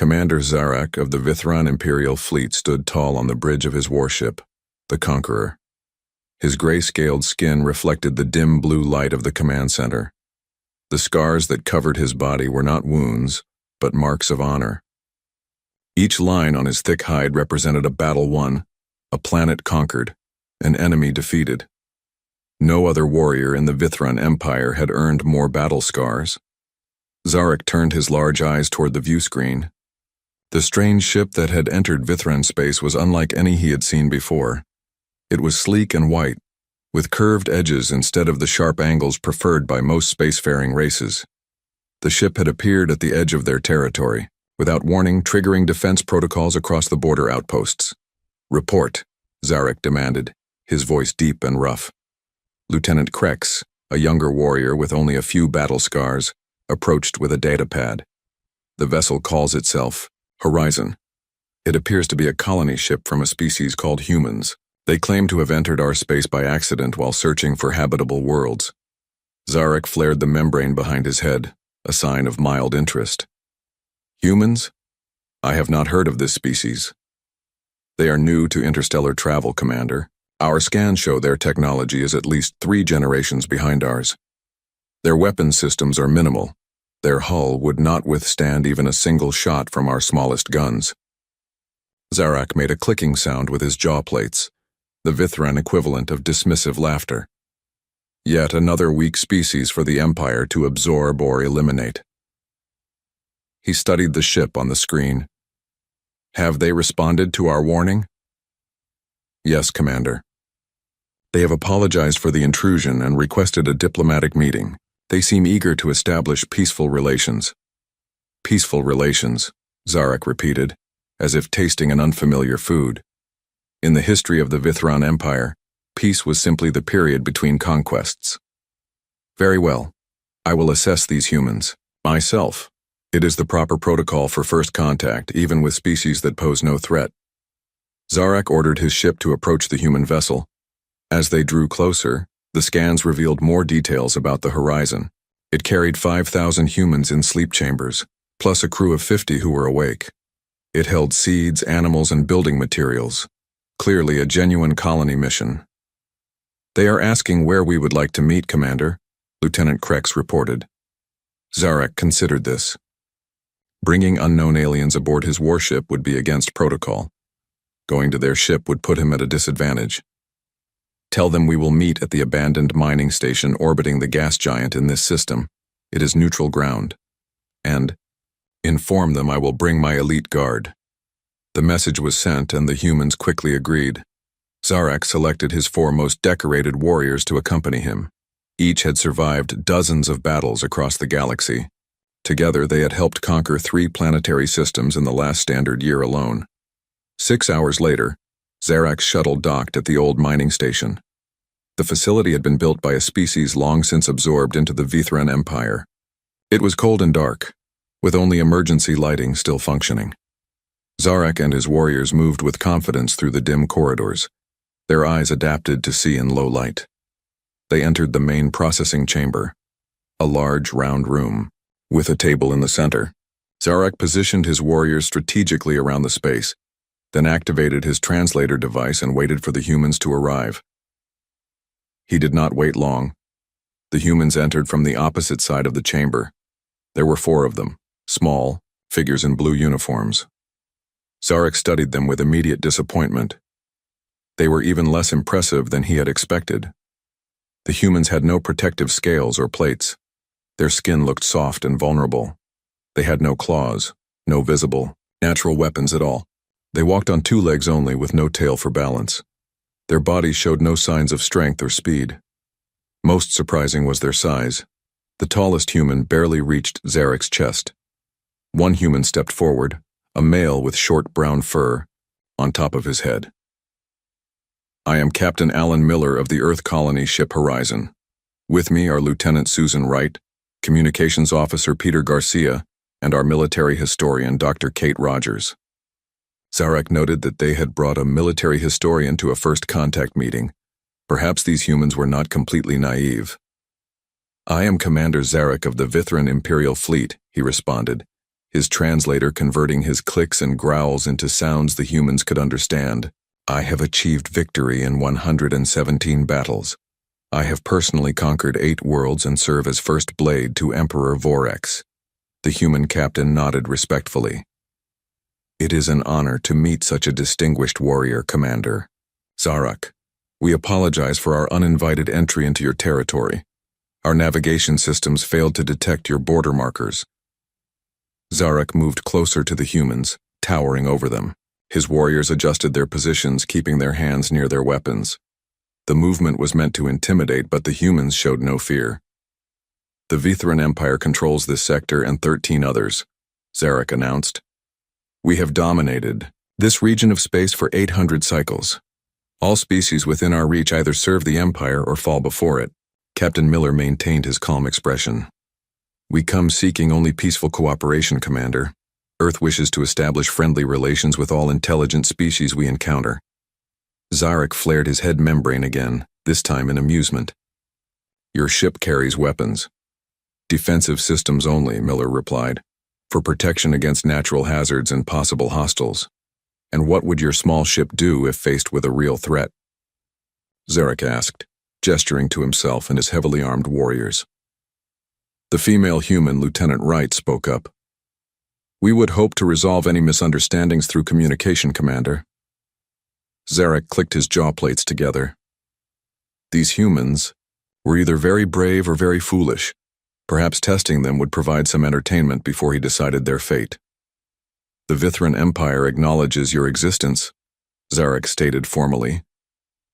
Commander Zarak of the Vithran Imperial Fleet stood tall on the bridge of his warship, the Conqueror. His gray-scaled skin reflected the dim blue light of the command center. The scars that covered his body were not wounds, but marks of honor. Each line on his thick hide represented a battle won, a planet conquered, an enemy defeated. No other warrior in the Vithran Empire had earned more battle scars. Zarak turned his large eyes toward the view screen. The strange ship that had entered Vithran space was unlike any he had seen before. It was sleek and white, with curved edges instead of the sharp angles preferred by most spacefaring races. The ship had appeared at the edge of their territory, without warning triggering defense protocols across the border outposts. "Report," Zarak demanded, his voice deep and rough. Lieutenant Krex, a younger warrior with only a few battle scars, approached with a datapad. "The vessel calls itself Horizon. It appears to be a colony ship from a species called humans. They claim to have entered our space by accident while searching for habitable worlds." Zarak flared the membrane behind his head, a sign of mild interest. "Humans? I have not heard of this species. They are new to interstellar travel, Commander. Our scans show their technology is at least 3 generations behind ours. Their weapon systems are minimal. Their hull would not withstand even a single shot from our smallest guns." Zarak made a clicking sound with his jaw plates, the Vithran equivalent of dismissive laughter. Yet another weak species for the Empire to absorb or eliminate. He studied the ship on the screen. "Have they responded to our warning?" "Yes, Commander. They have apologized for the intrusion and requested a diplomatic meeting. They seem eager to establish peaceful relations." "Peaceful relations," Zarak repeated, as if tasting an unfamiliar food. In the history of the Vithran Empire, peace was simply the period between conquests. "Very well. I will assess these humans. Myself. It is the proper protocol for first contact, even with species that pose no threat." Zarak ordered his ship to approach the human vessel. As they drew closer, the scans revealed more details about the Horizon. It carried 5,000 humans in sleep chambers, plus a crew of 50 who were awake. It held seeds, animals, and building materials. Clearly a genuine colony mission. "They are asking where we would like to meet, Commander," Lieutenant Krex reported. Zarak considered this. Bringing unknown aliens aboard his warship would be against protocol. Going to their ship would put him at a disadvantage. "Tell them we will meet at the abandoned mining station orbiting the gas giant in this system. It is neutral ground. And inform them I will bring my elite guard." The message was sent and the humans quickly agreed. Zarak selected his 4 most decorated warriors to accompany him. Each had survived dozens of battles across the galaxy. Together they had helped conquer 3 planetary systems in the last standard year alone. 6 hours later, Zarak's shuttle docked at the old mining station. The facility had been built by a species long since absorbed into the Vithran Empire. It was cold and dark, with only emergency lighting still functioning. Zarak and his warriors moved with confidence through the dim corridors, their eyes adapted to see in low light. They entered the main processing chamber, a large round room, with a table in the center. Zarak positioned his warriors strategically around the space, then activated his translator device and waited for the humans to arrive. He did not wait long. The humans entered from the opposite side of the chamber. There were 4 of them, small, figures in blue uniforms. Zarak studied them with immediate disappointment. They were even less impressive than he had expected. The humans had no protective scales or plates. Their skin looked soft and vulnerable. They had no claws, no visible, natural weapons at all. They walked on 2 legs only with no tail for balance. Their bodies showed no signs of strength or speed. Most surprising was their size. The tallest human barely reached Zarak's chest. One human stepped forward, a male with short brown fur, on top of his head. "I am Captain Alan Miller of the Earth colony ship Horizon. With me are Lieutenant Susan Wright, Communications Officer Peter Garcia, and our military historian Dr. Kate Rogers." Zarak noted that they had brought a military historian to a first contact meeting. Perhaps these humans were not completely naive. "I am Commander Zarak of the Vithran Imperial Fleet," he responded, his translator converting his clicks and growls into sounds the humans could understand. I have achieved victory in 117 battles. I have personally conquered 8 worlds and serve as first blade to Emperor Vorex. The human captain nodded respectfully. It is an honor to meet such a distinguished warrior, Commander. Zarak, we apologize for our uninvited entry into your territory. Our navigation systems failed to detect your border markers. Zarak moved closer to the humans, towering over them. His warriors adjusted their positions, keeping their hands near their weapons. The movement was meant to intimidate, but the humans showed no fear. The Vithran Empire controls this sector and 13 others, Zarak announced. We have dominated this region of space for 800 cycles. All species within our reach either serve the Empire or fall before it. Captain Miller maintained his calm expression. We come seeking only peaceful cooperation, Commander. Earth wishes to establish friendly relations with all intelligent species we encounter. Zarak flared his head membrane again, this time in amusement. Your ship carries weapons. Defensive systems only, Miller replied, for protection against natural hazards and possible hostiles. And what would your small ship do if faced with a real threat? Zarak asked, gesturing to himself and his heavily armed warriors. The female human, Lieutenant Wright, spoke up. We would hope to resolve any misunderstandings through communication, Commander. Zarak clicked his jaw plates together. These humans were either very brave or very foolish. Perhaps testing them would provide some entertainment before he decided their fate. The Vithran Empire acknowledges your existence, Zarak stated formally.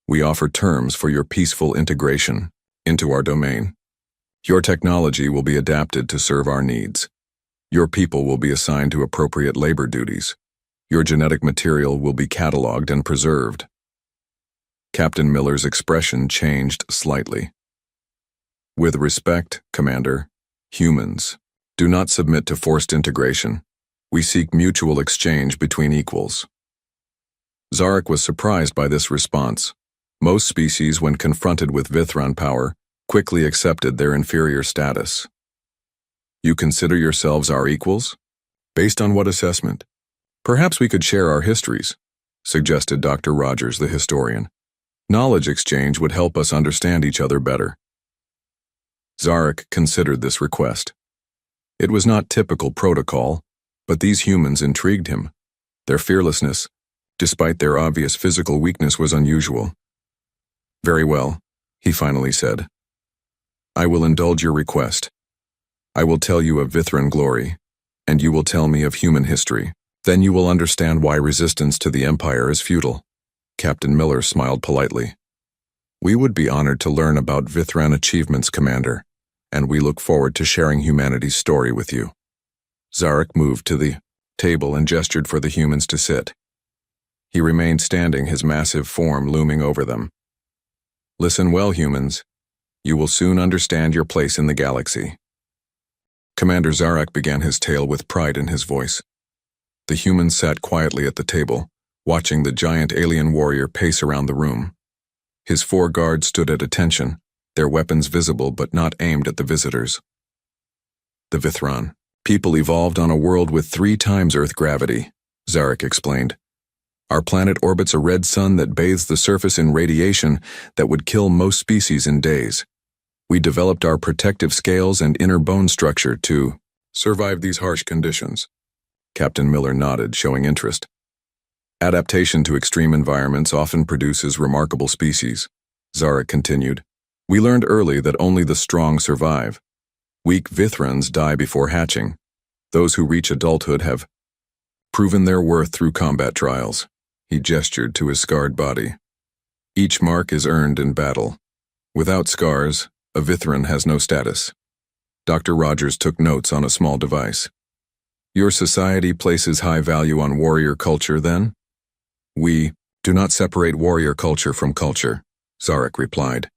We offer terms for your peaceful integration into our domain. Your technology will be adapted to serve our needs. Your people will be assigned to appropriate labor duties. Your genetic material will be cataloged and preserved. Captain Miller's expression changed slightly. With respect, Commander, humans, do not submit to forced integration. We seek mutual exchange between equals. Zarak was surprised by this response. Most species, when confronted with Vithran power, quickly accepted their inferior status. You consider yourselves our equals? Based on what assessment? Perhaps we could share our histories, suggested Dr. Rogers, the historian. Knowledge exchange would help us understand each other better. Zarak considered this request. It was not typical protocol, but these humans intrigued him. Their fearlessness, despite their obvious physical weakness, was unusual. Very well, he finally said. I will indulge your request. I will tell you of Vithran glory, and you will tell me of human history. Then you will understand why resistance to the Empire is futile. Captain Miller smiled politely. We would be honored to learn about Vithran achievements, Commander, and we look forward to sharing humanity's story with you. Zarak moved to the table and gestured for the humans to sit. He remained standing, his massive form looming over them. Listen well, humans. You will soon understand your place in the galaxy. Commander Zarak began his tale with pride in his voice. The humans sat quietly at the table, watching the giant alien warrior pace around the room. His 4 guards stood at attention, their weapons visible but not aimed at the visitors. The Vithran people evolved on a world with 3 times Earth gravity, Zarak explained. Our planet orbits a red sun that bathes the surface in radiation that would kill most species in days. We developed our protective scales and inner bone structure to survive these harsh conditions. Captain Miller nodded, showing interest. Adaptation to extreme environments often produces remarkable species, Zarak continued. We learned early that only the strong survive. Weak Vithrans die before hatching. Those who reach adulthood have proven their worth through combat trials. He gestured to his scarred body. Each mark is earned in battle. Without scars, a Vithran has no status. Dr. Rogers took notes on a small device. Your society places high value on warrior culture, then? We do not separate warrior culture from culture, Zarak replied.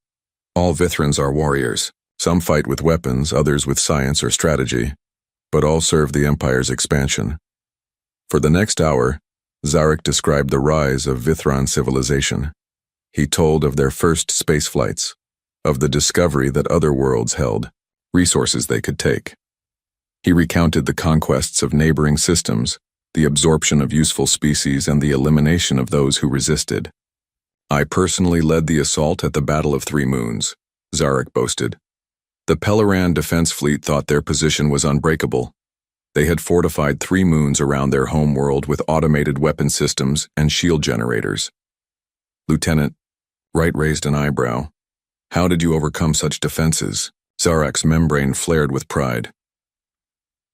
All Vithrans are warriors. Some fight with weapons, others with science or strategy, but all serve the Empire's expansion. For the next hour, Zarak described the rise of Vithran civilization. He told of their first space flights, of the discovery that other worlds held, resources they could take. He recounted the conquests of neighboring systems, the absorption of useful species, and the elimination of those who resisted. "I personally led the assault at the Battle of Three Moons," Zarek boasted. The Pelleran defense fleet thought their position was unbreakable. They had fortified 3 moons around their homeworld with automated weapon systems and shield generators. "Lieutenant," Wright raised an eyebrow. "How did you overcome such defenses?" Zarek's membrane flared with pride.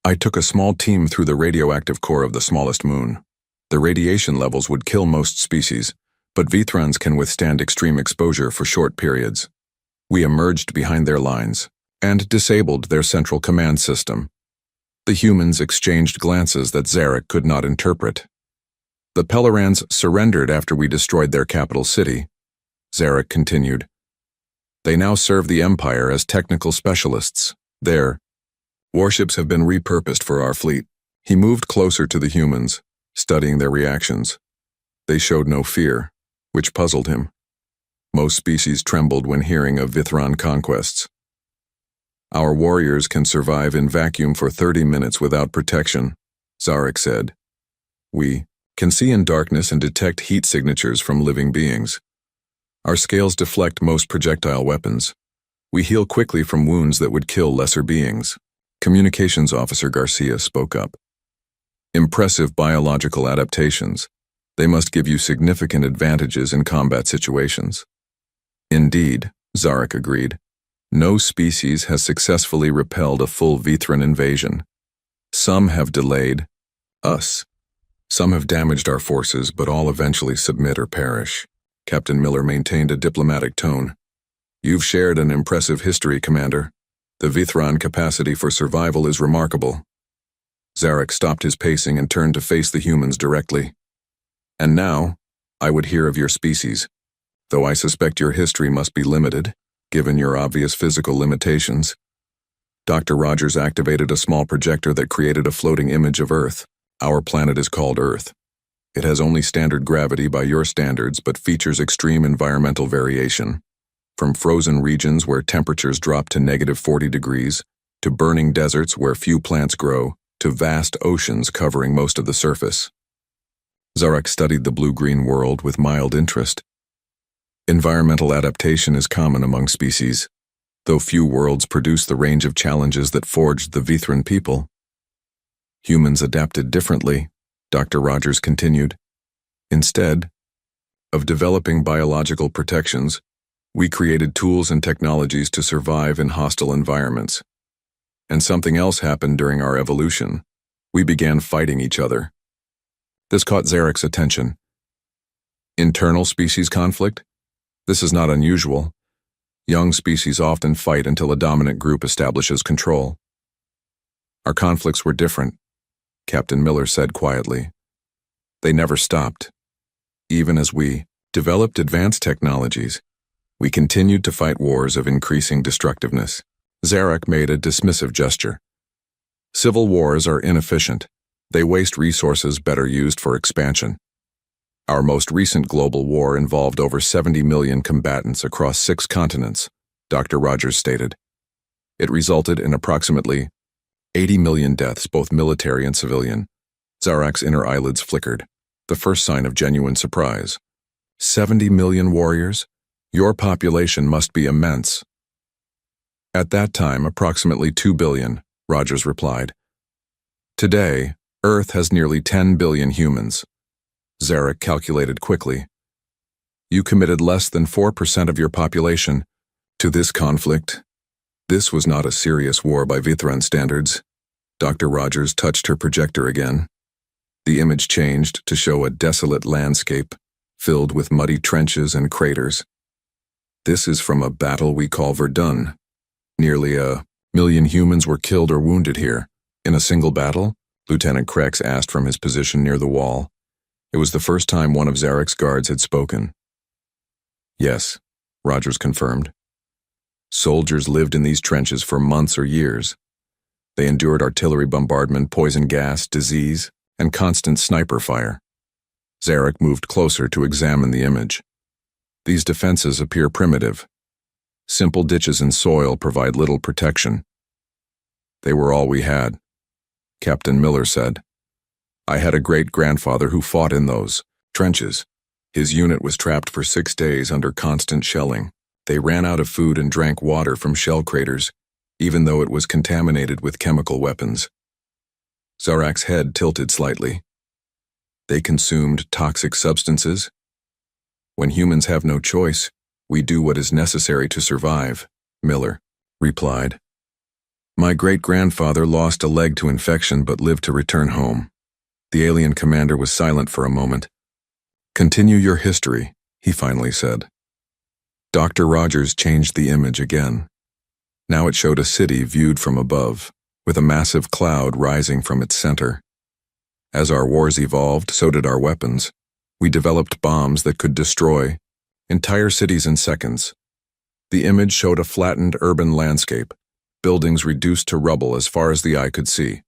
"I took a small team through the radioactive core of the smallest moon. The radiation levels would kill most species, but Vithrans can withstand extreme exposure for short periods. We emerged behind their lines and disabled their central command system." The humans exchanged glances that Zarek could not interpret. "The Pellerans surrendered after we destroyed their capital city," Zarek continued. "They now serve the Empire as technical specialists. Their warships have been repurposed for our fleet." He moved closer to the humans, studying their reactions. They showed no fear, which puzzled him. Most species trembled when hearing of Vithran conquests. "Our warriors can survive in vacuum for 30 minutes without protection," Zarek said. "We can see in darkness and detect heat signatures from living beings. Our scales deflect most projectile weapons. We heal quickly from wounds that would kill lesser beings." Communications Officer Garcia spoke up. "Impressive biological adaptations. They must give you significant advantages in combat situations." "Indeed," Zarek agreed. "No species has successfully repelled a full Vithran invasion. Some have delayed us. Some have damaged our forces, but all eventually submit or perish." Captain Miller maintained a diplomatic tone. "You've shared an impressive history, Commander. The Vithran capacity for survival is remarkable." Zarek stopped his pacing and turned to face the humans directly. "And now, I would hear of your species, though I suspect your history must be limited, given your obvious physical limitations." Dr. Rogers activated a small projector that created a floating image of Earth. "Our planet is called Earth. It has only standard gravity by your standards, but features extreme environmental variation. From frozen regions where temperatures drop to -40 degrees, to burning deserts where few plants grow, to vast oceans covering most of the surface." Zarek studied the blue-green world with mild interest. Environmental adaptation is common among species, though few worlds produce the range of challenges that forged the Vithran people. "Humans adapted differently," Dr. Rogers continued. "Instead of developing biological protections, we created tools and technologies to survive in hostile environments. And something else happened during our evolution. We began fighting each other." This caught Zarek's attention. "Internal species conflict? This is not unusual. Young species often fight until a dominant group establishes control." "Our conflicts were different," Captain Miller said quietly. "They never stopped. Even as we developed advanced technologies, we continued to fight wars of increasing destructiveness." Zarek made a dismissive gesture. "Civil wars are inefficient. They waste resources better used for expansion. Our most recent global war involved over 70 million combatants across 6 continents," Dr. Rogers stated. "It resulted in approximately 80 million deaths, both military and civilian." Zarek's inner eyelids flickered, the first sign of genuine surprise. 70 million warriors? Your population must be immense." "At that time, approximately 2 billion, Rogers replied. "Today, Earth has nearly 10 billion humans." Zarek calculated quickly. "You committed less than 4% of your population to this conflict." This was not a serious war by Vithran standards. Dr. Rogers touched her projector again. The image changed to show a desolate landscape, filled with muddy trenches and craters. "This is from a battle we call Verdun. Nearly 1,000,000 humans were killed or wounded here. In a single battle?" Lieutenant Krex asked from his position near the wall. It was the first time one of Zarek's guards had spoken. "Yes," Rogers confirmed. "Soldiers lived in these trenches for months or years. They endured artillery bombardment, poison gas, disease, and constant sniper fire." Zarek moved closer to examine the image. "These defenses appear primitive. Simple ditches and soil provide little protection. They were all we had," Captain Miller said. I had a great-grandfather who fought in those trenches. His unit was trapped for 6 days under constant shelling. They ran out of food and drank water from shell craters, even though it was contaminated with chemical weapons. Zarak's head tilted slightly. They consumed toxic substances? When humans have no choice, we do what is necessary to survive, Miller replied. My great-grandfather lost a leg to infection but lived to return home. The alien commander was silent for a moment. Continue your history, he finally said. Dr. Rogers changed the image again. Now it showed a city viewed from above, with a massive cloud rising from its center. As our wars evolved, so did our weapons. We developed bombs that could destroy entire cities in seconds. The image showed a flattened urban landscape, buildings reduced to rubble as far as the eye could see.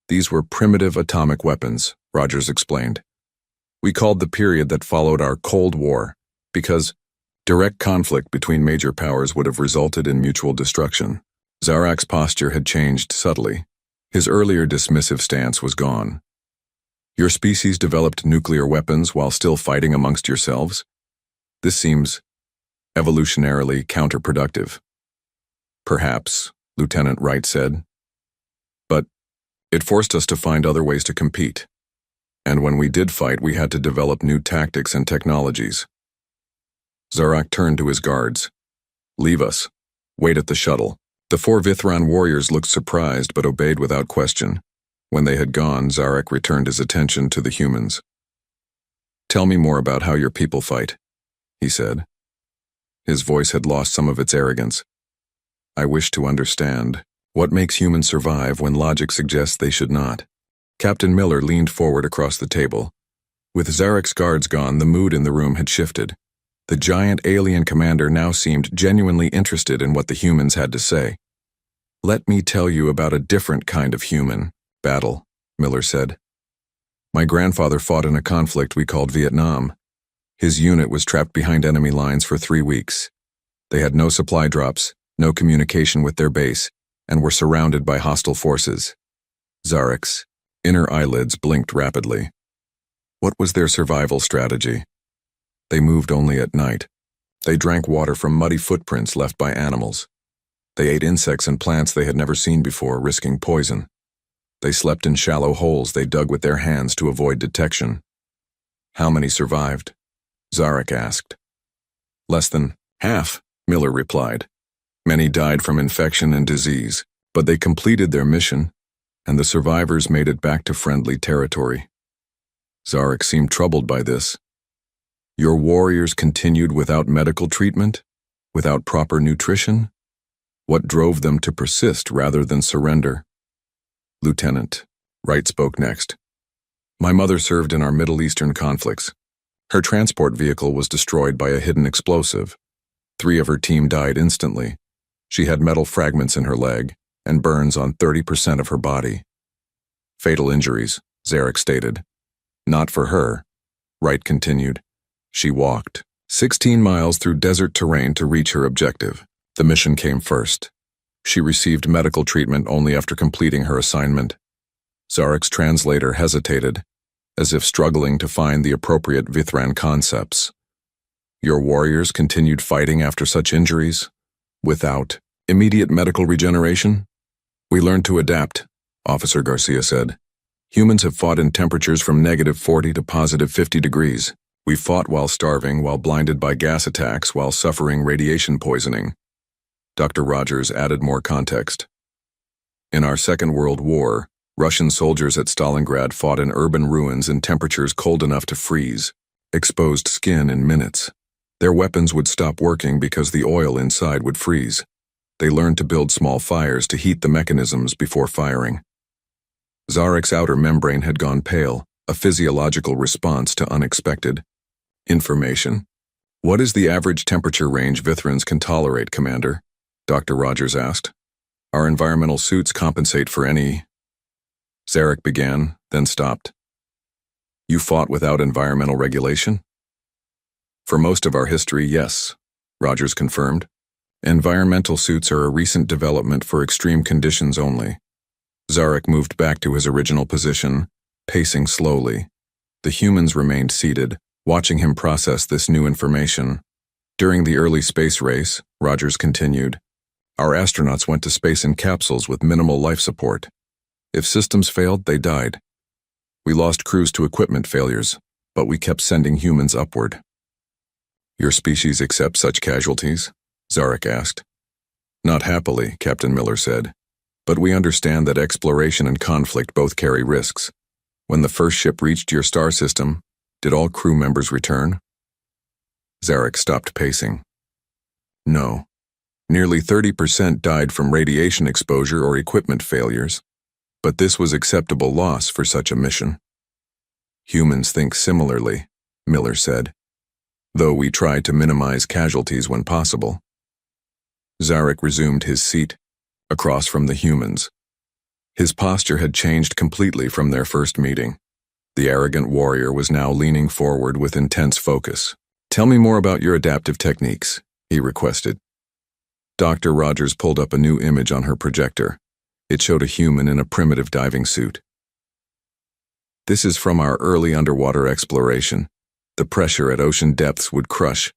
These were primitive atomic weapons, Rogers explained. We called the period that followed our Cold War, because direct conflict between major powers would have resulted in mutual destruction. Zarak's posture had changed subtly. His earlier dismissive stance was gone. Your species developed nuclear weapons while still fighting amongst yourselves? This seems evolutionarily counterproductive. Perhaps, Lieutenant Wright said. But it forced us to find other ways to compete. And when we did fight, we had to develop new tactics and technologies. Zarak turned to his guards. Leave us. Wait at the shuttle. The 4 Vithran warriors looked surprised but obeyed without question. When they had gone, Zarak returned his attention to the humans. Tell me more about how your people fight, he said. His voice had lost some of its arrogance. I wish to understand what makes humans survive when logic suggests they should not. Captain Miller leaned forward across the table. With Zarak's guards gone, the mood in the room had shifted. The giant alien commander now seemed genuinely interested in what the humans had to say. Let me tell you about a different kind of human. Battle, Miller said. My grandfather fought in a conflict we called Vietnam. His unit was trapped behind enemy lines for 3 weeks. They had no supply drops, no communication with their base, and were surrounded by hostile forces. Zarak's inner eyelids blinked rapidly. What was their survival strategy? They moved only at night. They drank water from muddy footprints left by animals. They ate insects and plants they had never seen before, risking poison. They slept in shallow holes they dug with their hands to avoid detection. How many survived? Zarak asked. Less than half, Miller replied. Many died from infection and disease, but they completed their mission, and the survivors made it back to friendly territory. Zarak seemed troubled by this. Your warriors continued without medical treatment? Without proper nutrition? What drove them to persist rather than surrender? Lieutenant, Wright spoke next. My mother served in our Middle Eastern conflicts. Her transport vehicle was destroyed by a hidden explosive. 3 of her team died instantly. She had metal fragments in her leg and burns on 30% of her body. Fatal injuries, Zarak stated. Not for her, Wright continued. She walked 16 miles through desert terrain to reach her objective. The mission came first. She received medical treatment only after completing her assignment. Zarak's translator hesitated, as if struggling to find the appropriate Vithran concepts. Your warriors continued fighting after such injuries? Without immediate medical regeneration? We learned to adapt, Officer Garcia said. Humans have fought in temperatures from -40 to +50 degrees. We fought while starving, while blinded by gas attacks, while suffering radiation poisoning. Dr. Rogers added more context. In our Second World War, Russian soldiers at Stalingrad fought in urban ruins in temperatures cold enough to freeze, exposed skin in minutes. Their weapons would stop working because the oil inside would freeze. They learned to build small fires to heat the mechanisms before firing. Zarak's outer membrane had gone pale, a physiological response to unexpected information. What is the average temperature range Vithrans can tolerate, Commander? Dr. Rogers asked. Our environmental suits compensate for any... Zarak began, then stopped. You fought without environmental regulation? For most of our history, yes, Rogers confirmed. Environmental suits are a recent development for extreme conditions only. Zarek moved back to his original position, pacing slowly. The humans remained seated, watching him process this new information. During the early space race, Rogers continued, our astronauts went to space in capsules with minimal life support. If systems failed, they died. We lost crews to equipment failures, but we kept sending humans upward. Your species accepts such casualties? Zarek asked. Not happily, Captain Miller said. But we understand that exploration and conflict both carry risks. When the first ship reached your star system, did all crew members return? Zarek stopped pacing. No. Nearly 30% died from radiation exposure or equipment failures. But this was acceptable loss for such a mission. Humans think similarly, Miller said, though we try to minimize casualties when possible. Zarek resumed his seat, across from the humans. His posture had changed completely from their first meeting. The arrogant warrior was now leaning forward with intense focus. Tell me more about your adaptive techniques, he requested. Dr. Rogers pulled up a new image on her projector. It showed a human in a primitive diving suit. This is from our early underwater exploration. The pressure at ocean depths would crush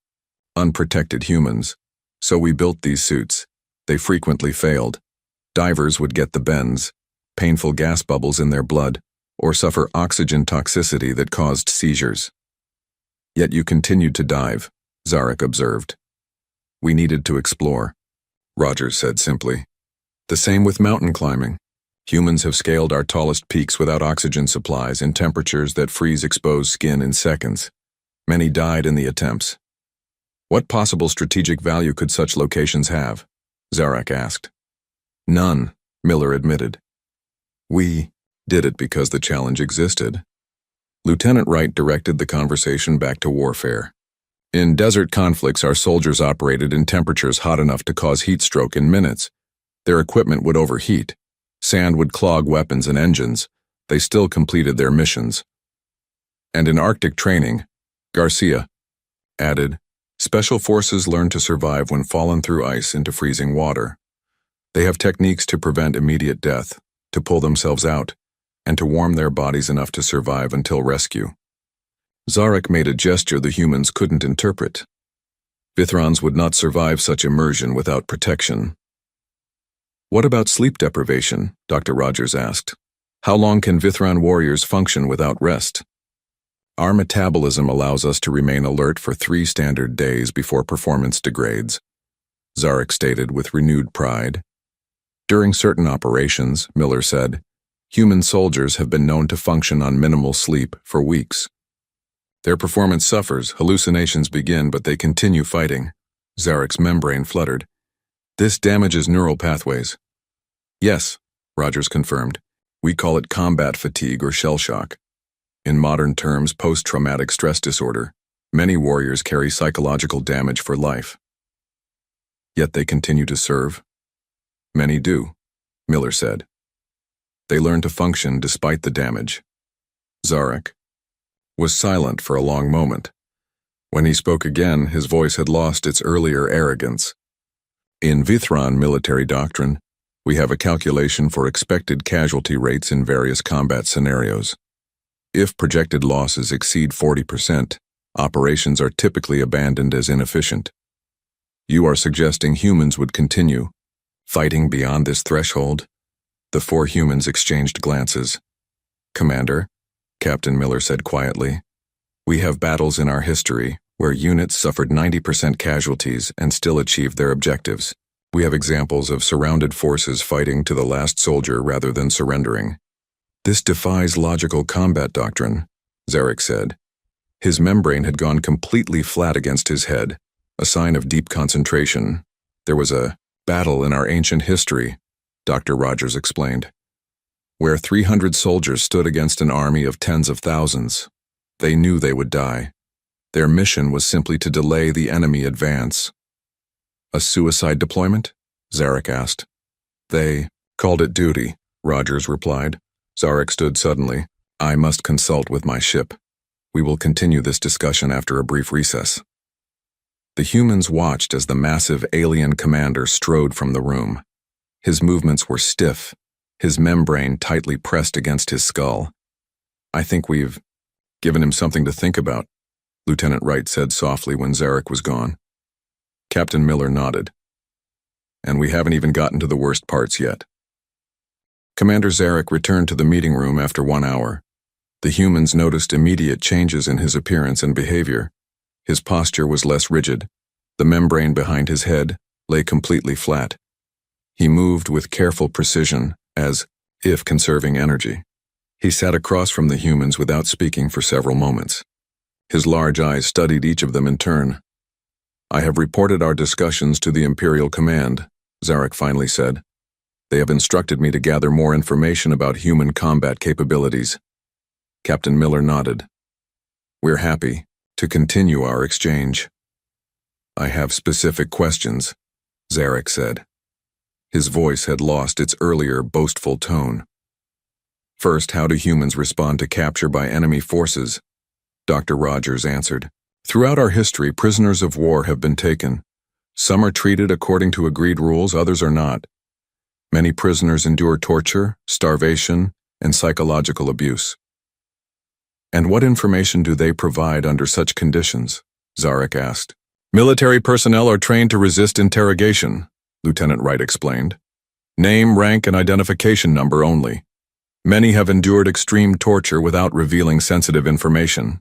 unprotected humans, so we built these suits. They frequently failed. Divers would get the bends, painful gas bubbles in their blood, or suffer oxygen toxicity that caused seizures. Yet you continued to dive, Zarek observed. We needed to explore, Rogers said simply. The same with mountain climbing. Humans have scaled our tallest peaks without oxygen supplies in temperatures that freeze exposed skin in seconds. Many died in the attempts. What possible strategic value could such locations have? Zarek asked. None, Miller admitted. We did it because the challenge existed. Lieutenant Wright directed the conversation back to warfare. In desert conflicts, our soldiers operated in temperatures hot enough to cause heat stroke in minutes. Their equipment would overheat. Sand would clog weapons and engines. They still completed their missions. And in Arctic training, Garcia added, Special forces learn to survive when fallen through ice into freezing water. They have techniques to prevent immediate death, to pull themselves out, and to warm their bodies enough to survive until rescue. Zarek made a gesture the humans couldn't interpret. Vithrons would not survive such immersion without protection. What about sleep deprivation? Dr. Rogers asked. How long can Vithron warriors function without rest? Our metabolism allows us to remain alert for 3 standard days before performance degrades, Zarek stated with renewed pride. During certain operations, Miller said, human soldiers have been known to function on minimal sleep for weeks. Their performance suffers, hallucinations begin, but they continue fighting. Zarek's membrane fluttered. This damages neural pathways. Yes, Rogers confirmed. We call it combat fatigue or shell shock. In modern terms, post-traumatic stress disorder. Many warriors carry psychological damage for life. Yet they continue to serve. Many do, Miller said. They learn to function despite the damage. Zarek was silent for a long moment. When he spoke again, his voice had lost its earlier arrogance. In Vithron military doctrine, we have a calculation for expected casualty rates in various combat scenarios. If projected losses exceed 40%, operations are typically abandoned as inefficient. You are suggesting humans would continue fighting beyond this threshold? The 4 humans exchanged glances. Commander, Captain Miller said quietly, we have battles in our history where units suffered 90% casualties and still achieved their objectives. We have examples of surrounded forces fighting to the last soldier rather than surrendering. This defies logical combat doctrine, Zarek said. His membrane had gone completely flat against his head, a sign of deep concentration. There was a battle in our ancient history, Dr. Rogers explained, where 300 soldiers stood against an army of tens of thousands. They knew they would die. Their mission was simply to delay the enemy advance. A suicide deployment? Zarek asked. They called it duty, Rogers replied. Zarek stood suddenly. I must consult with my ship. We will continue this discussion after a brief recess. The humans watched as the massive alien commander strode from the room. His movements were stiff, his membrane tightly pressed against his skull. "I think we've given him something to think about," Lieutenant Wright said softly when Zarek was gone. Captain Miller nodded. "And we haven't even gotten to the worst parts yet." Commander Zarek returned to the meeting room after 1 hour. The humans noticed immediate changes in his appearance and behavior. His posture was less rigid. The membrane behind his head lay completely flat. He moved with careful precision, as if conserving energy. He sat across from the humans without speaking for several moments. His large eyes studied each of them in turn. "I have reported our discussions to the Imperial Command," Zarek finally said. "They have instructed me to gather more information about human combat capabilities." Captain Miller nodded. "We're happy to continue our exchange." "I have specific questions," Zarek said. His voice had lost its earlier boastful tone. "First, how do humans respond to capture by enemy forces?" Dr. Rogers answered. "Throughout our history, prisoners of war have been taken. Some are treated according to agreed rules, others are not. Many prisoners endure torture, starvation, and psychological abuse." "And what information do they provide under such conditions?" Zarek asked. "Military personnel are trained to resist interrogation," Lieutenant Wright explained. "Name, rank, and identification number only. Many have endured extreme torture without revealing sensitive information."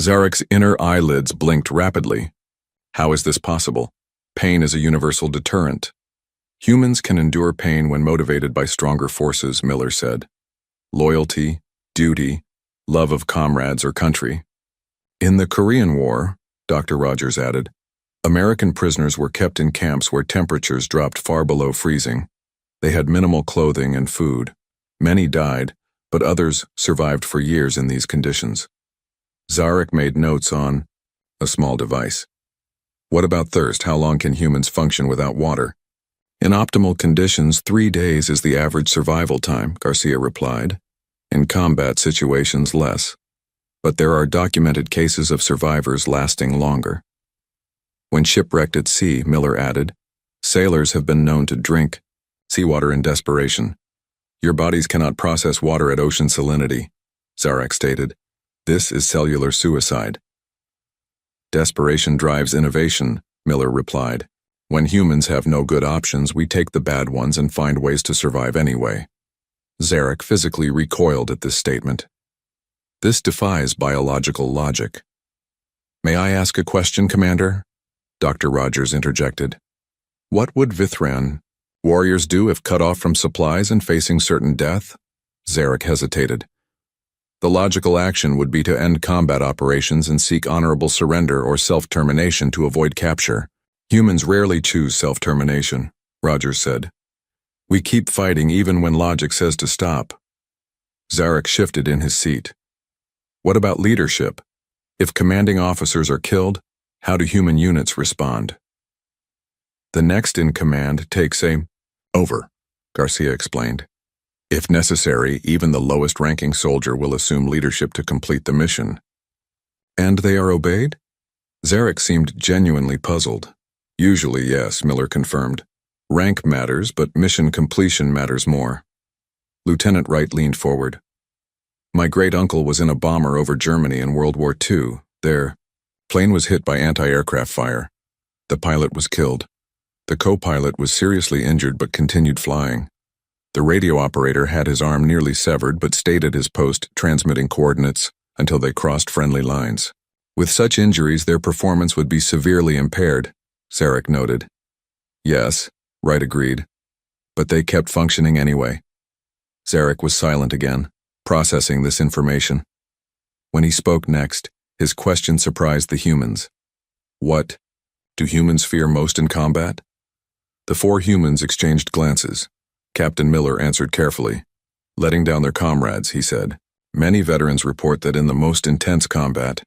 Zarek's inner eyelids blinked rapidly. How is this possible? Pain is a universal deterrent. "Humans can endure pain when motivated by stronger forces," Miller said. "Loyalty, duty, love of comrades or country." "In the Korean War," Dr. Rogers added, "American prisoners were kept in camps where temperatures dropped far below freezing. They had minimal clothing and food. Many died, but others survived for years in these conditions." Zarek made notes on a small device. "What about thirst? How long can humans function without water?" "In optimal conditions, 3 days is the average survival time," Garcia replied. "In combat situations, less. But there are documented cases of survivors lasting longer." "When shipwrecked at sea," Miller added, "sailors have been known to drink seawater in desperation. Your bodies cannot process water at ocean salinity," Zarek stated. "This is cellular suicide." "Desperation drives innovation," Miller replied. "When humans have no good options, we take the bad ones and find ways to survive anyway." Zarek physically recoiled at this statement. This defies biological logic. "May I ask a question, Commander?" Dr. Rogers interjected. "What would Vithran warriors do if cut off from supplies and facing certain death?" Zarek hesitated. "The logical action would be to end combat operations and seek honorable surrender or self-termination to avoid capture. Humans rarely choose self-termination," Rogers said. "We keep fighting even when logic says to stop." Zarek shifted in his seat. "What about leadership? If commanding officers are killed, how do human units respond?" "The next in command takes over," Garcia explained. "If necessary, even the lowest-ranking soldier will assume leadership to complete the mission." "And they are obeyed?" Zarek seemed genuinely puzzled. "Usually, yes," Miller confirmed. "Rank matters, but mission completion matters more." Lieutenant Wright leaned forward. "My great-uncle was in a bomber over Germany in World War II. Their plane was hit by anti-aircraft fire. The pilot was killed. The co-pilot was seriously injured but continued flying. The radio operator had his arm nearly severed but stayed at his post transmitting coordinates until they crossed friendly lines. With such injuries, their performance would be severely impaired," Zarek noted. "Yes," Wright agreed. "But they kept functioning anyway." Zarek was silent again, processing this information. When he spoke next, his question surprised the humans. "What do humans fear most in combat?" The 4 humans exchanged glances. Captain Miller answered carefully. "Letting down their comrades," he said. "Many veterans report that in the most intense combat,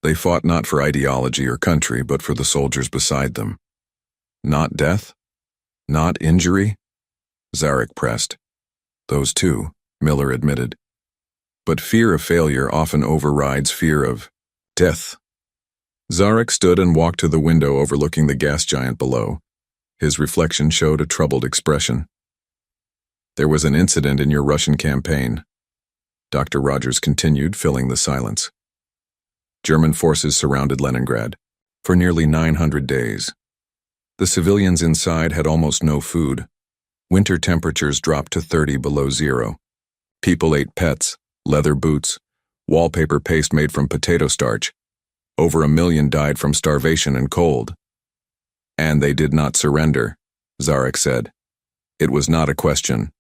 they fought not for ideology or country, but for the soldiers beside them." "Not death? Not injury?" Zarek pressed. "Those too," Miller admitted. "But fear of failure often overrides fear of death." Zarek stood and walked to the window overlooking the gas giant below. His reflection showed a troubled expression. There was an incident in your Russian campaign. Dr. Rogers continued, filling the silence. German forces surrounded Leningrad for nearly 900 days. The civilians inside had almost no food. Winter temperatures dropped to 30 below zero. People ate pets, leather boots, wallpaper paste made from potato starch. Over 1 million died from starvation and cold. And they did not surrender, Zarek said. It was not a question.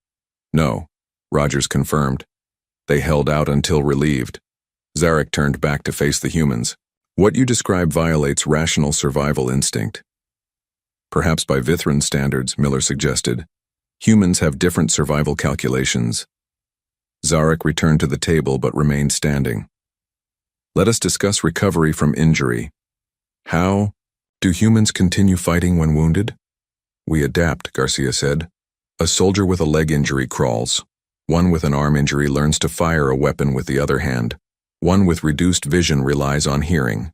No, Rogers confirmed. They held out until relieved. Zarek turned back to face the humans. What you describe violates rational survival instinct. Perhaps by Vithran standards, Miller suggested. Humans have different survival calculations. Zarek returned to the table but remained standing. Let us discuss recovery from injury. How do humans continue fighting when wounded? We adapt, Garcia said. A soldier with a leg injury crawls. One with an arm injury learns to fire a weapon with the other hand. One with reduced vision relies on hearing.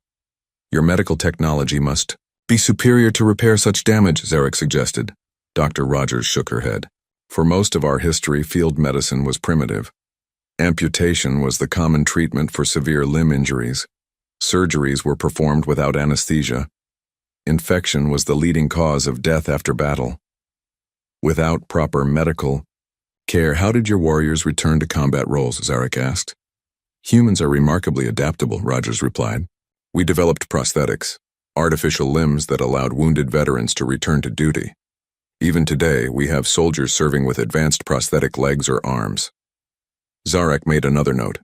Your medical technology must be superior to repair such damage, Zarek suggested. Dr. Rogers shook her head. For most of our history, field medicine was primitive. Amputation was the common treatment for severe limb injuries. Surgeries were performed without anesthesia. Infection was the leading cause of death after battle. Without proper medical care, how did your warriors return to combat roles? Zarek asked. Humans are remarkably adaptable, Rogers replied. We developed prosthetics, artificial limbs that allowed wounded veterans to return to duty. Even today, we have soldiers serving with advanced prosthetic legs or arms. Zarek made another note.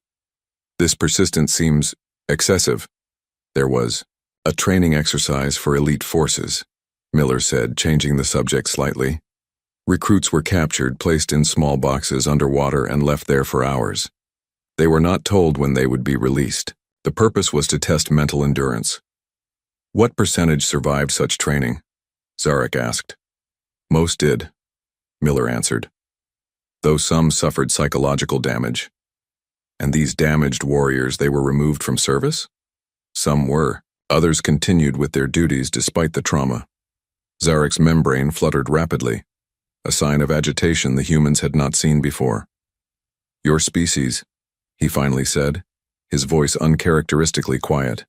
This persistence seems excessive. There was a training exercise for elite forces, Miller said, changing the subject slightly. Recruits were captured, placed in small boxes underwater, and left there for hours. They were not told when they would be released. The purpose was to test mental endurance. What percentage survived such training? Zarek asked. Most did, Miller answered, though some suffered psychological damage. And these damaged warriors, they were removed from service? Some were. Others continued with their duties despite the trauma. Zarek's membrane fluttered rapidly, a sign of agitation the humans had not seen before. Your species, he finally said, his voice uncharacteristically quiet,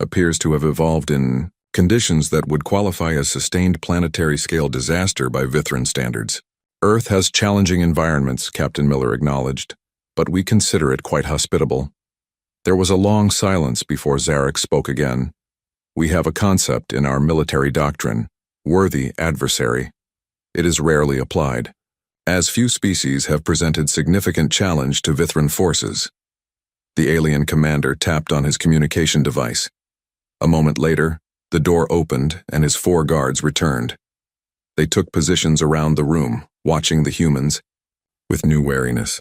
appears to have evolved in conditions that would qualify as sustained planetary-scale disaster by Vithran standards. Earth has challenging environments, Captain Miller acknowledged, but we consider it quite hospitable. There was a long silence before Zarek spoke again. We have a concept in our military doctrine, worthy adversary. It is rarely applied, as few species have presented significant challenge to Vithran forces. The alien commander tapped on his communication device. A moment later, the door opened and his 4 guards returned. They took positions around the room, watching the humans with new wariness.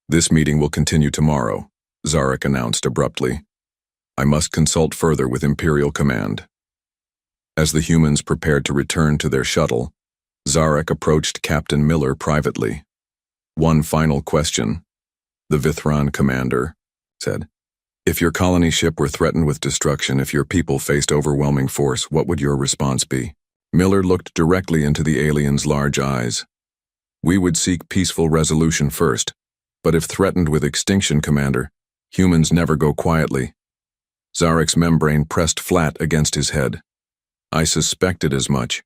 This meeting will continue tomorrow, Zarek announced abruptly. I must consult further with Imperial Command. As the humans prepared to return to their shuttle, Zarek approached Captain Miller privately. One final question, the Vithran commander said. If your colony ship were threatened with destruction, if your people faced overwhelming force, what would your response be? Miller looked directly into the alien's large eyes. We would seek peaceful resolution first, but if threatened with extinction, Commander, humans never go quietly. Zarek's membrane pressed flat against his head. I suspected as much.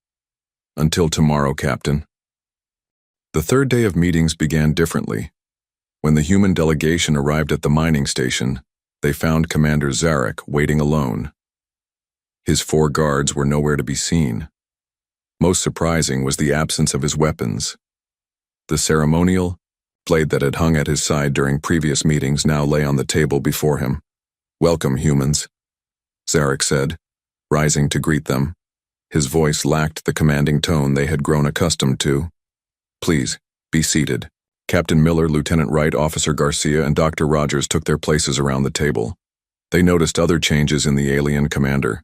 Until tomorrow, Captain. The third day of meetings began differently. When the human delegation arrived at the mining station, they found Commander Zarek waiting alone. His 4 guards were nowhere to be seen. Most surprising was the absence of his weapons. The ceremonial blade that had hung at his side during previous meetings now lay on the table before him. Welcome, humans, Zarek said, rising to greet them. His voice lacked the commanding tone they had grown accustomed to. Please, be seated. Captain Miller, Lieutenant Wright, Officer Garcia, and Dr. Rogers took their places around the table. They noticed other changes in the alien commander.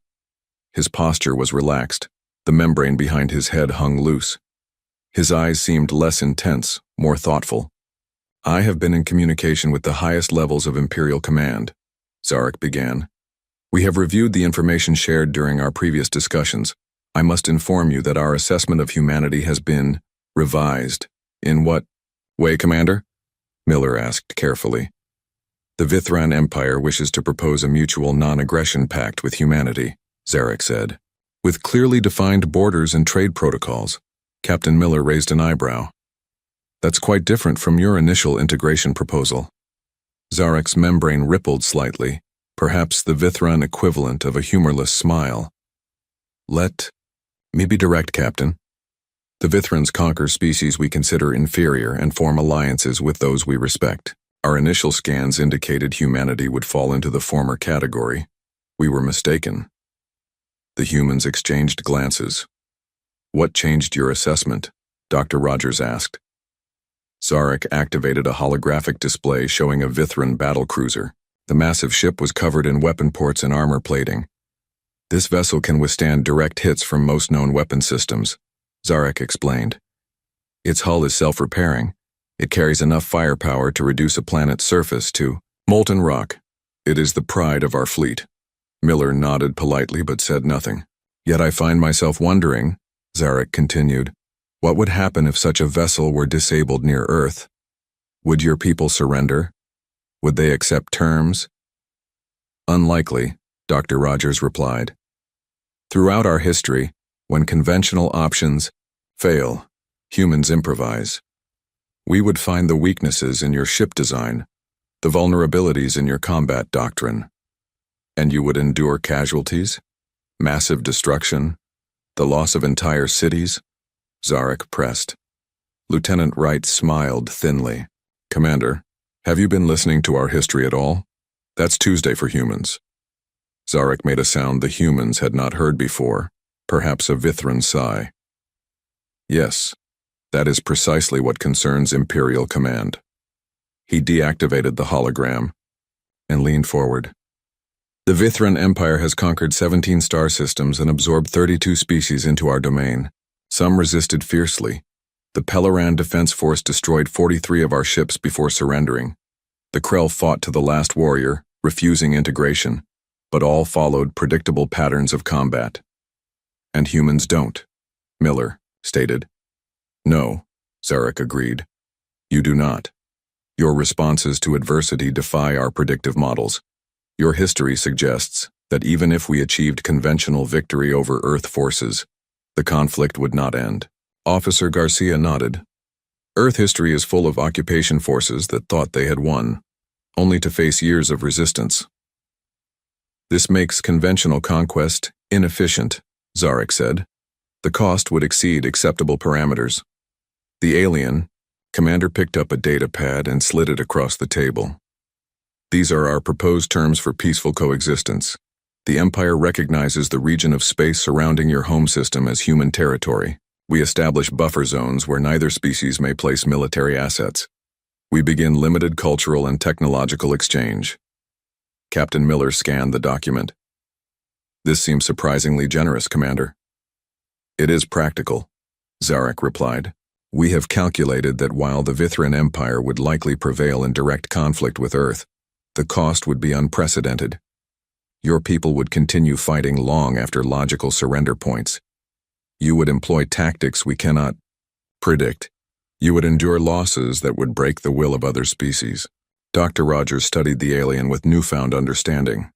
His posture was relaxed. The membrane behind his head hung loose. His eyes seemed less intense, more thoughtful. I have been in communication with the highest levels of Imperial Command, Zarek began. We have reviewed the information shared during our previous discussions. I must inform you that our assessment of humanity has been revised in what Way, Commander? Miller asked carefully. The Vithran Empire wishes to propose a mutual non-aggression pact with humanity, Zarek said. With clearly defined borders and trade protocols. Captain Miller raised an eyebrow. That's quite different from your initial integration proposal. Zarek's membrane rippled slightly, perhaps the Vithran equivalent of a humorless smile. Let me be direct, Captain. The Vithrans conquer species we consider inferior and form alliances with those we respect. Our initial scans indicated humanity would fall into the former category. We were mistaken. The humans exchanged glances. What changed your assessment? Dr. Rogers asked. Zarek activated a holographic display showing a Vithran battlecruiser. The massive ship was covered in weapon ports and armor plating. This vessel can withstand direct hits from most known weapon systems, Zarek explained. Its hull is self-repairing. It carries enough firepower to reduce a planet's surface to molten rock. It is the pride of our fleet. Miller nodded politely but said nothing. Yet I find myself wondering, Zarek continued, what would happen if such a vessel were disabled near Earth? Would your people surrender? Would they accept terms? Unlikely, Dr. Rogers replied. Throughout our history, when conventional options fail, humans improvise. We would find the weaknesses in your ship design, the vulnerabilities in your combat doctrine. And you would endure casualties, massive destruction, the loss of entire cities? Zarek pressed. Lieutenant Wright smiled thinly. Commander, have you been listening to our history at all? That's Tuesday for humans. Zarek made a sound the humans had not heard before, perhaps a Vithran sigh. Yes, that is precisely what concerns Imperial Command. He deactivated the hologram and leaned forward. The Vithran Empire has conquered 17 star systems and absorbed 32 species into our domain. Some resisted fiercely. The Pelleran Defense Force destroyed 43 of our ships before surrendering. The Krell fought to the last warrior, refusing integration, but all followed predictable patterns of combat. And humans don't, Miller stated. No, Zarek agreed. You do not. Your responses to adversity defy our predictive models. Your history suggests that even if we achieved conventional victory over Earth forces, the conflict would not end. Officer Garcia nodded. Earth history is full of occupation forces that thought they had won, only to face years of resistance. This makes conventional conquest inefficient, Zarek said. The cost would exceed acceptable parameters. The alien, Commander picked up a data pad and slid it across the table. These are our proposed terms for peaceful coexistence. The Empire recognizes the region of space surrounding your home system as human territory. We establish buffer zones where neither species may place military assets. We begin limited cultural and technological exchange. Captain Miller scanned the document. This seems surprisingly generous, Commander. It is practical, Zarek replied. We have calculated that while the Vithran Empire would likely prevail in direct conflict with Earth, the cost would be unprecedented. Your people would continue fighting long after logical surrender points. You would employ tactics we cannot predict. You would endure losses that would break the will of other species. Dr. Rogers studied the alien with newfound understanding.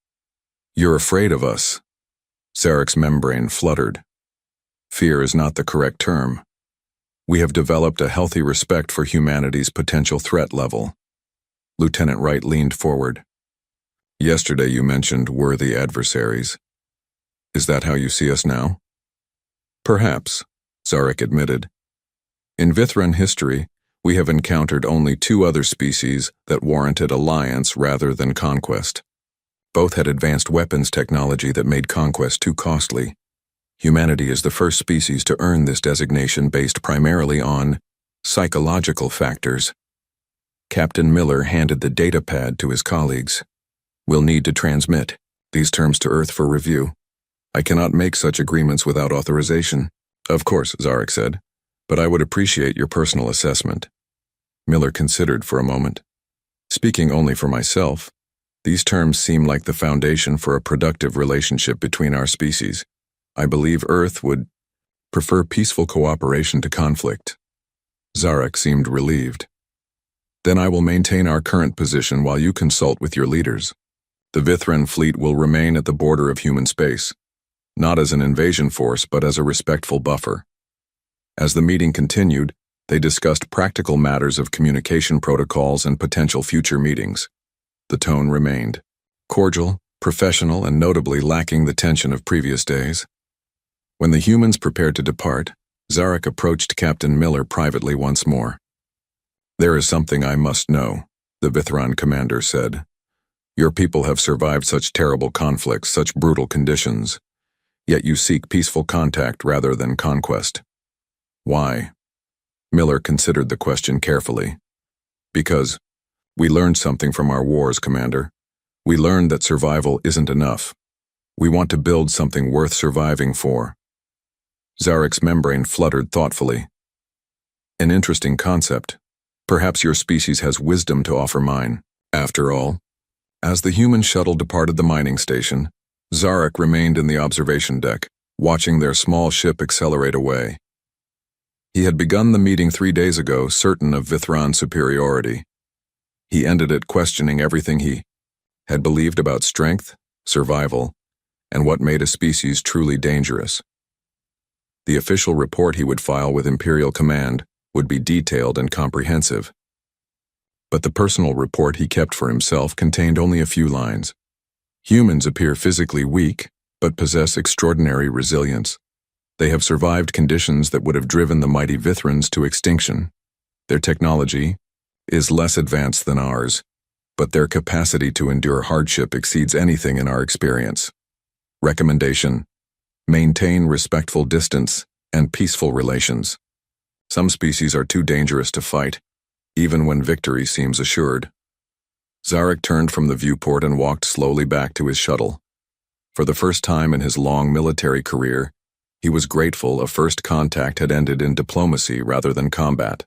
You're afraid of us. Zarek's membrane fluttered. Fear is not the correct term. We have developed a healthy respect for humanity's potential threat level. Lieutenant Wright leaned forward. Yesterday you mentioned worthy adversaries. Is that how you see us now? Perhaps, Zarek admitted. In Vithran history, we have encountered only 2 other species that warranted alliance rather than conquest. Both had advanced weapons technology that made conquest too costly. Humanity is the first species to earn this designation based primarily on psychological factors. Captain Miller handed the data pad to his colleagues. We'll need to transmit these terms to Earth for review. I cannot make such agreements without authorization. Of course, Zarek said, but I would appreciate your personal assessment. Miller considered for a moment. Speaking only for myself, these terms seem like the foundation for a productive relationship between our species. I believe Earth would prefer peaceful cooperation to conflict. Zarek seemed relieved. Then I will maintain our current position while you consult with your leaders. The Vithran fleet will remain at the border of human space, not as an invasion force but as a respectful buffer. As the meeting continued, they discussed practical matters of communication protocols and potential future meetings. The tone remained cordial, professional, and notably lacking the tension of previous days. When the humans prepared to depart, Zarek approached Captain Miller privately once more. "There is something I must know," the Vithran commander said. "Your people have survived such terrible conflicts, such brutal conditions, yet you seek peaceful contact rather than conquest. Why?" Miller considered the question carefully. "Because we learned something from our wars, Commander. We learned that survival isn't enough. We want to build something worth surviving for." Zarek's membrane fluttered thoughtfully. "An interesting concept. Perhaps your species has wisdom to offer mine. After all." As the human shuttle departed the mining station, Zarek remained in the observation deck, watching their small ship accelerate away. He had begun the meeting 3 days ago, certain of Vithran's superiority. He ended it questioning everything he had believed about strength, survival, and what made a species truly dangerous. The official report he would file with Imperial Command would be detailed and comprehensive. But the personal report he kept for himself contained only a few lines. Humans appear physically weak, but possess extraordinary resilience. They have survived conditions that would have driven the mighty Vithrans to extinction. Their technology is less advanced than ours, but their capacity to endure hardship exceeds anything in our experience. Recommendation: maintain respectful distance and peaceful relations. Some species are too dangerous to fight, even when victory seems assured. Zarek turned from the viewport and walked slowly back to his shuttle. For the first time in his long military career, he was grateful a first contact had ended in diplomacy rather than combat.